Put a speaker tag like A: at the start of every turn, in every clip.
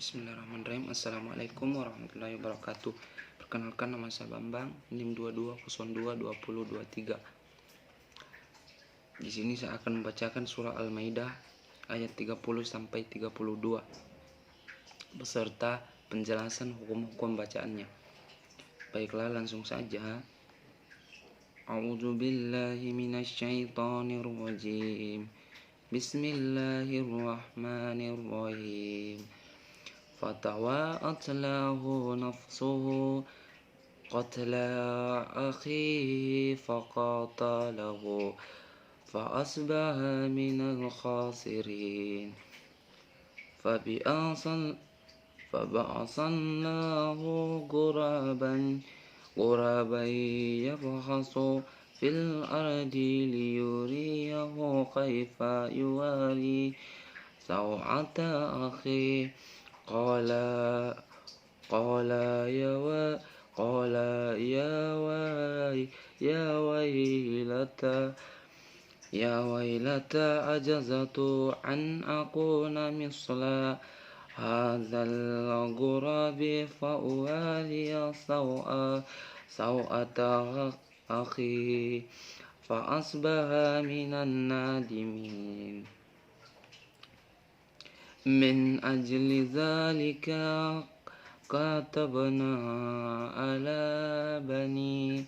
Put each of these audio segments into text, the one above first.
A: Bismillahirrahmanirrahim. Assalamualaikum warahmatullahi wabarakatuh. Perkenalkan, nama saya Bambang, NIM 22022023. Di sini saya akan membacakan surah Al-Maidah ayat 30 sampai 32 beserta penjelasan hukum-hukum bacaannya. Baiklah, langsung saja. A'udzubillahi minasyaitonirrajim. Bismillahirrahmanirrahim. فتواءت له نفسه قتل أخيه فقاتله فأصبح من الخاسرين فبعث الله غرابا يبحث في الأرض ليريه كيف يواري سوءة أخيه قال يا ويلتى أجزت أن أكون مثل هذا الغراب فأواري سوءة أخي فأصبح من النادمين. من أجل ذلك كتبنا على بني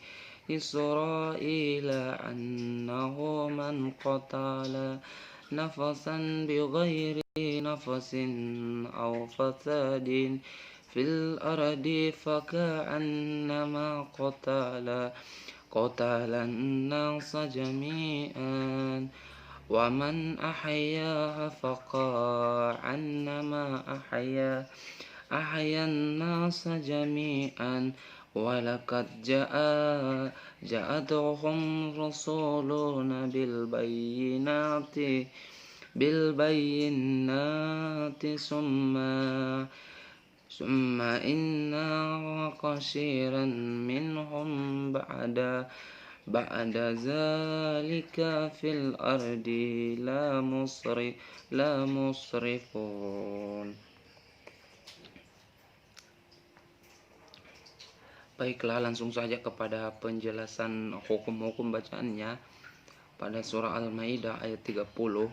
A: إسرائيل أنه من قتل نفسا بغير نفس أو فساد في الأرض فكأنما قتل الناس جميعا ومن أحياها فكأنما أحيا الناس جميعا ولقد جاءتهم رسولنا بالبينات ثم إن كثيرا منهم بعد ذلك في الأرض لا مسرفون. Baiklah, langsung saja kepada penjelasan hukum-hukum bacaannya pada surah Al-Maidah ayat 30.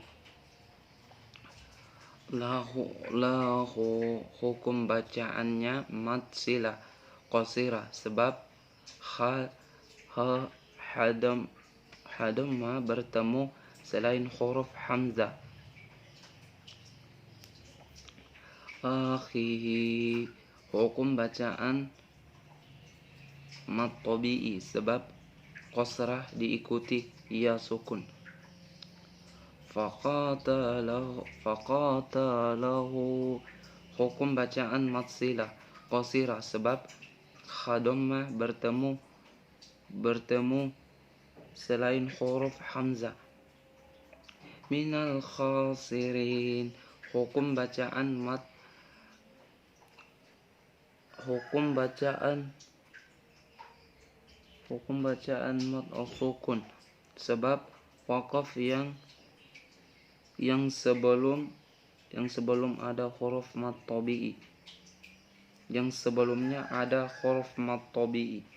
A: Lahu hukum bacaannya matsilah qasira sebab hadamma bertemu selain huruf hamzah. Akhihi hukum bacaan mat tabi'i sebab qasrah diikuti ya sukun. Faqatalahu hukum bacaan matsilah qasira sebab hadamma bertemu selain huruf hamzah. Minal khasirin hukum bacaan mat sukun sebab waqaf yang sebelum ada huruf mat tabi'i, yang sebelumnya ada huruf mat tabi'i.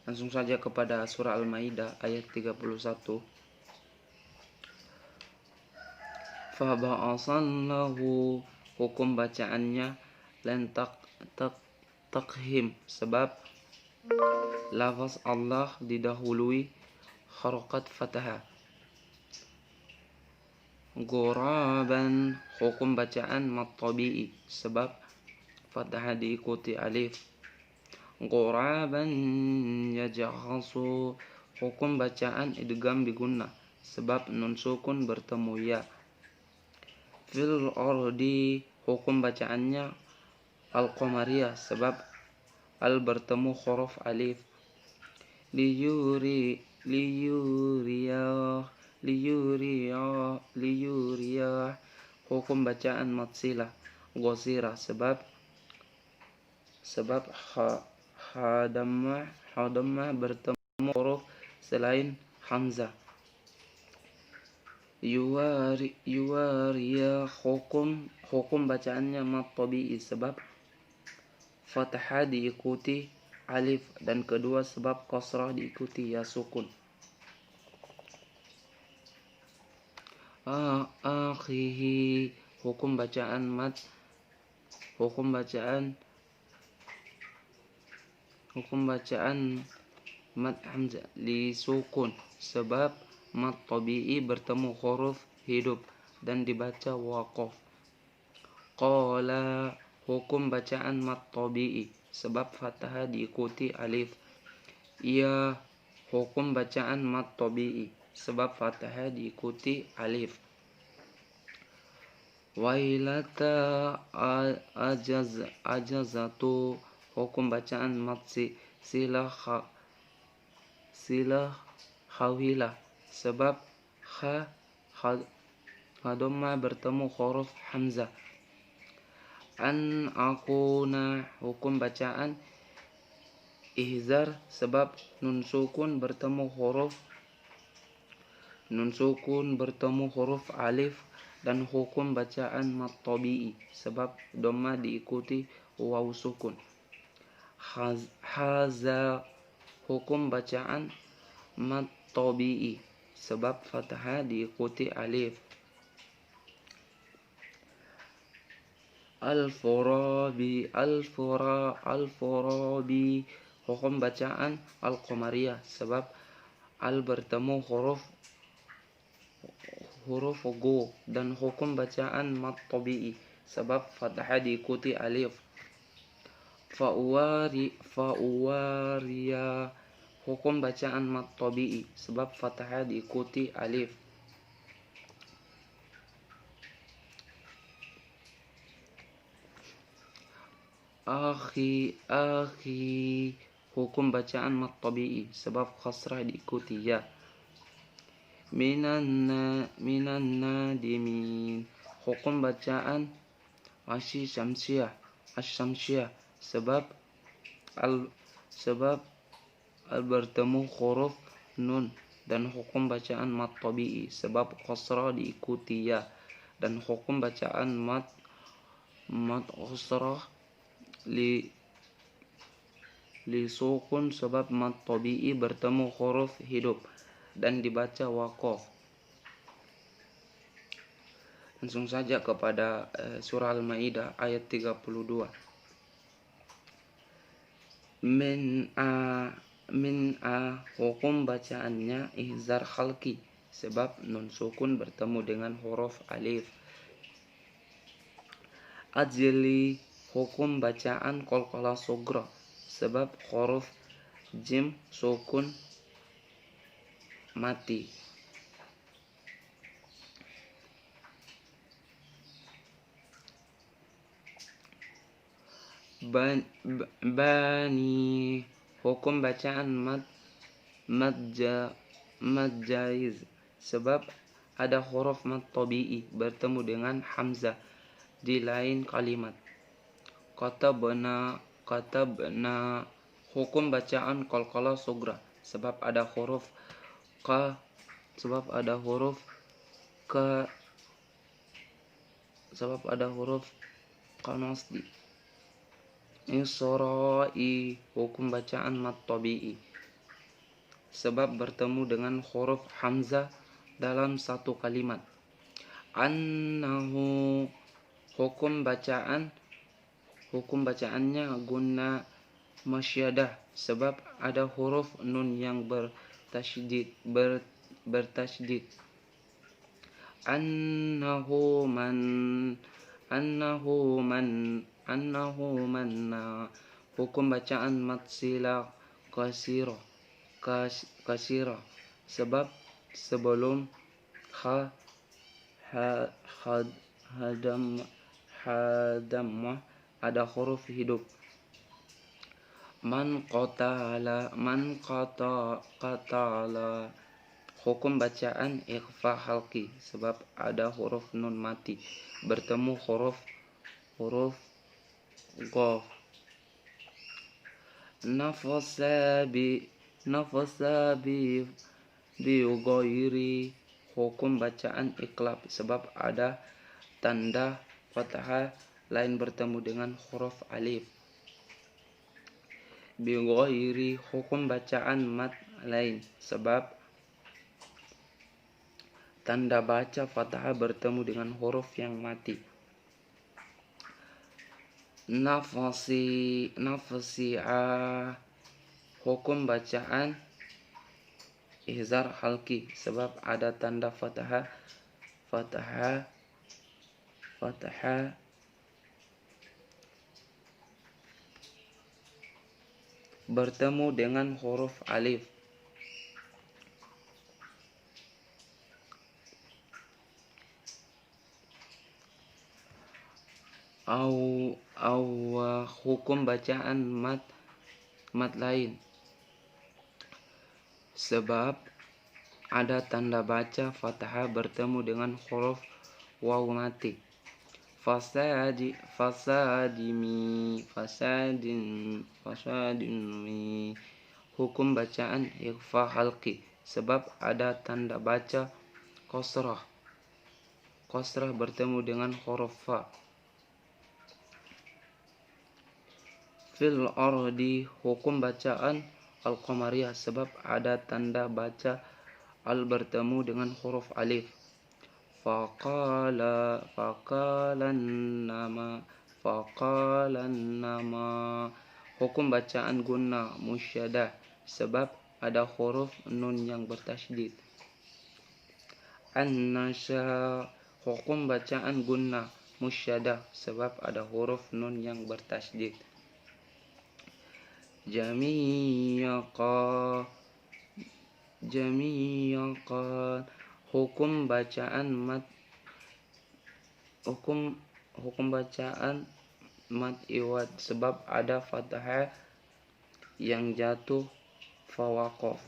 A: Langsung saja kepada surah Al-Maidah ayat 31. Faba'asallahu hukum bacaannya lan takhim sebab lafaz Allah didahului harokat fathah. Ghuraban hukum bacaan mat tabi'i sebab fathah diikuti alif. Ghuraban yajhasu hukum bacaan idgham bigunnah sebab nun sukun bertemu ya. Fil ardi hukum bacaannya al-qamariyah sebab al bertemu huruf alif. Liyuriyah hukum bacaan matsilah qasira sebab hadamah bertemu huruf selain hamzah. yuwariya hukum bacaannya mat tabi'i sebab fathah diikuti alif, dan kedua sebab kasrah diikuti ya sukun. Akhihi hukum bacaan mat hamzah li sukun sebab mat tabi'i bertemu huruf hidup dan dibaca waqaf. Qala hukum bacaan mat tabi'i sebab fathah diikuti alif. Ya hukum bacaan mat tabi'i sebab fathah diikuti alif. Wailata ajazatu hukum bacaan mat silah khawilah sebab dhamma bertemu huruf hamzah. An akuna hukum bacaan ihzar sebab nun sukun bertemu huruf alif, dan hukum bacaan mat tabi'i sebab dhamma diikuti waw sukun. Haza hukum bacaan mat tabi'i sebab fathah diikuti alif. Al-Farabi hukum bacaan al-Qamariyah sebab al bertemu huruf go, dan hukum bacaan mat tabi'i sebab fathah diikuti alif. Fa'uwariya hukum bacaan mat tabi'i sebab fathah diikuti alif. Akhi hukum bacaan mat tabi'i sebab kasrah diikuti ya. Minan nadimin hukum bacaan asy-syamsiyah sebab al bertemu huruf nun, dan hukum bacaan mat tabi'i sebab kasrah diikuti ya, dan hukum bacaan mat kasrah li sukun sebab mat tabi'i bertemu huruf hidup dan dibaca waqaf. Langsung saja kepada surah Al-Maidah ayat 32. Min a hukum bacaannya ihzar khalqi sebab nun sukun bertemu dengan huruf alif. Ajli hukum bacaan qalqalah sugra sebab huruf jim sukun mati. Bani hukum bacaan mad jaiz sebab ada huruf mad tabi'i bertemu dengan hamzah di lain kalimat. Katabna hukum bacaan qalqalah sugra sebab ada huruf kanasdi. Israi hukum bacaan mat tabi'i sebab bertemu dengan huruf hamzah dalam satu kalimat. Annahu hukum bacaannya gunna masyadah sebab ada huruf nun yang bertasydid. Annahu manna hukum bacaan mat silah kasira sebab sebelum hadamah ada huruf hidup. Man qatala hukum bacaan ikhfa halqi sebab ada huruf nun mati bertemu huruf qaf. Nafasa bi ghairi hukum bacaan iqlab sebab ada tanda fathah lain bertemu dengan huruf alif. Bi ghairi hukum bacaan mat lain sebab tanda baca fathah bertemu dengan huruf yang mati. Nafsi'a hukum bacaan ihzar halki sebab ada tanda fathah bertemu dengan huruf alif. Hukum bacaan mat lain sebab ada tanda baca fathah bertemu dengan huruf waw mati. Fasadimi hukum bacaan ikhfa halqi sebab ada tanda baca qasrah bertemu dengan huruf fa. Fil ardi hukum bacaan al-qamariyah sebab ada tanda baca al bertemu dengan huruf alif. Faqalan nama hukum bacaan gunna musyadah sebab ada huruf nun yang bertasydid. An-nasya hukum bacaan gunna musyadah sebab ada huruf nun yang bertasydid. Jami'aqan hukum bacaan mat iwad sebab ada fathah yang jatuh fawaqaf.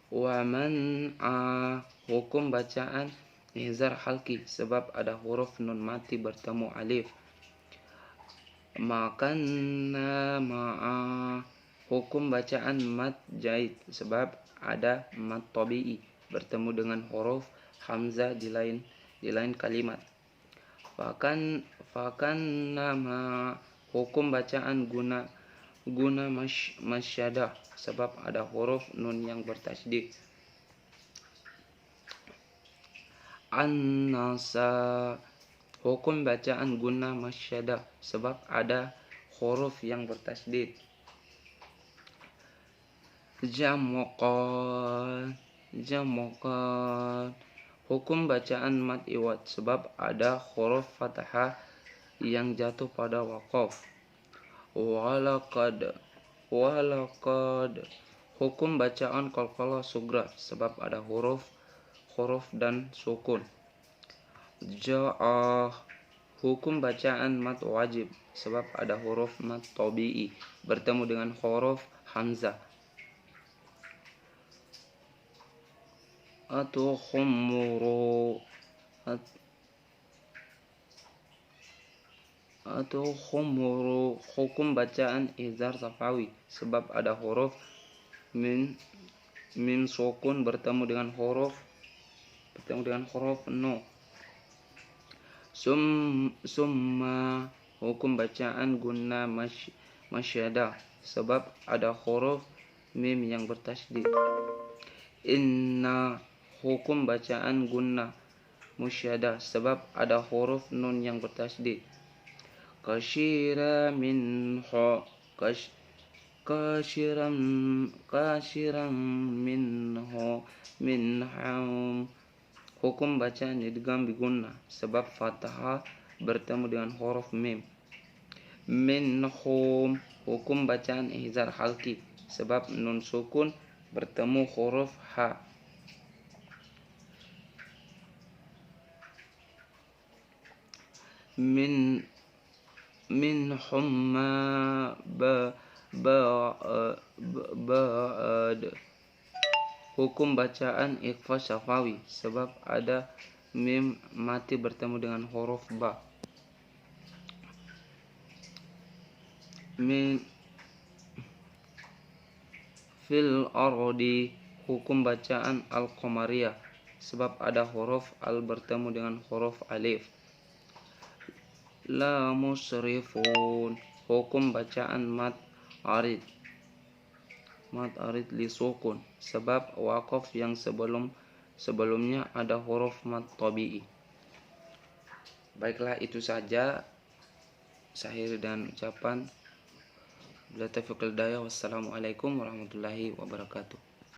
A: Wa man'a hukum bacaan ihzar halki sebab ada huruf nun mati bertemu alif. Makanna ma'a hukum bacaan mat jaid sebab ada mat tabi'i bertemu dengan huruf hamzah di lain kalimat. Fakanna ma hukum bacaan guna masyadah sebab ada huruf nun yang bertasydid. An-nasa hukum bacaan guna masyadah sebab ada huruf yang bertasydid. Jamqan hukum bacaan mat iwad sebab ada huruf fathah yang jatuh pada waqaf. Walaqad hukum bacaan qalqalah sugra sebab ada huruf dan sukun. Ja'ah hukum bacaan mat wajib sebab ada huruf mat tabi'i bertemu dengan huruf hamzah. Atukhumuru hukum bacaan izhar safawi sebab ada huruf min sukun bertemu dengan huruf no. Summa hukum bacaan gunna masyadah sebab ada huruf mim yang bertasydid. Inna hukum bacaan gunna musyadah sebab ada huruf nun yang bertasydid. Kasyiran minhum hukum bacaan idgham bi gunnah sebab fathah bertemu dengan huruf mim. Minhum hukum bacaan ihzar halki sebab nun sukun bertemu huruf ha. Minhum ma ba'ad hukum bacaan ikhfa syafawi sebab ada mim mati bertemu dengan huruf ba. Fil ardi Hukum bacaan al-qamariyah sebab ada huruf al bertemu dengan huruf alif. La musrifun. Hukum bacaan mad arid li sukun sebab waqaf yang sebelumnya ada huruf mad tabi'i. Baiklah, itu saja sahir dan ucapan. Bila taufiq wal hidayah. Wassalamualaikum warahmatullahi wabarakatuh.